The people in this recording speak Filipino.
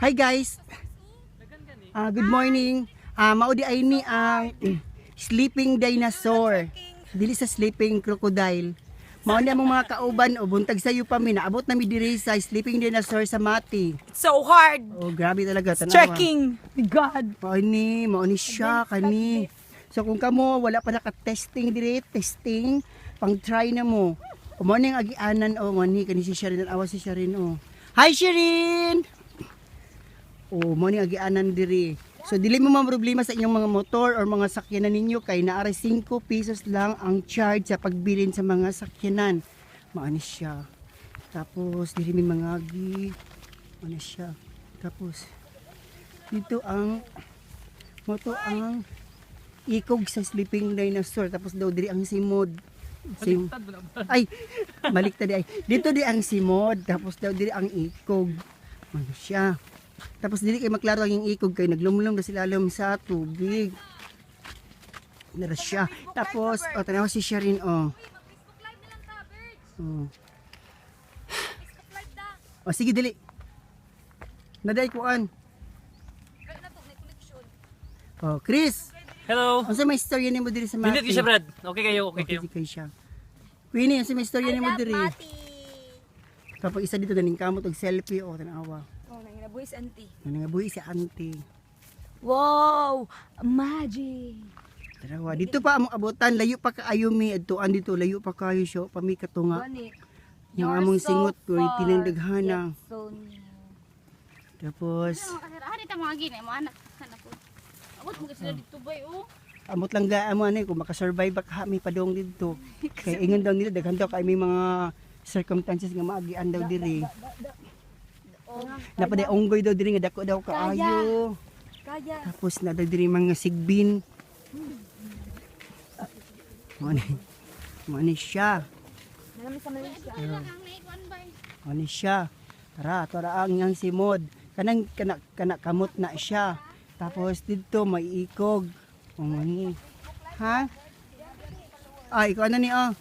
Hi guys. Good morning. Mao di ay ni ang sleeping dinosaur. Dili sa sleeping crocodile. Mao ni among mga kauban o buntag sayo pa mi naabot na mi diri sa sleeping dinosaur sa Mati. So hard. Oh, grabe talaga tanawa. Trekking. God. Mao ni siya kani. So kung kamo wala pa naka-testing diri, testing pang try na mo. O mao ning agianan o mao ni kani si Sherin awas si Sherin o. Hi Sherin. O mao ning agianan diri. So dili mo problema sa inyong mga motor or mga sakyanan ninyo kay naara 5 pesos lang ang charge sa pagbilin sa mga sakyanan. Mao ni siya. Tapos diri may mga agi. Mao ni siya. Tapos dito ang moto ang ikog sa sleeping dinosaur. Tapos daw diri ang simod. Ay, baliktad ay. Dito di ang simod. Tapos daw diri ang ikog. Ano siya. Tapos dili kay maklaro ang ikog kay naglumlum na sila sa tubig. Nara siya. Tapos tanaw si Sherin oh. Oh. Sige dili. Naday kuan. Oh, Chris. Hello. Unsa may istorya nimo diri sa Mati? Minute siya, Brad. Okay kayo, okay kayo. Okay siya. Queenie, unsa may istorya nimo diri? Kapag isa dito daning kamot og selfie oh tanawa. Oh, nanginabuhi si auntie. Nangabuhi si auntie. Wow! Magic! Tanawa, dito pa among abutan, layo pa kaayo mi adtuan dito, layo pa kayo siya, pami katunga. Yung among singot ko tinandaghana. So near. Tapos Hari ta mga gini, mga anak po. Abot mo sila dito bay oh. amot lang gaamo ani kung makasurvive ba ka mi padong dito. Kay ingon daw nila daghan daw kay may mga circumstances nga maagian daw diri. Napaday unggoy daw diri nga dako daw kaayo. Kaya. Tapos na daw diri mga sigbin. Mani siya. Nalami sa Malaysia. Ang naikuan bay. Mani siya. Tara ang yang simod. Kanang kana kamot na siya. Tapos dito may ikog. Mani. Ha? Ay, ikaw ano ni oh.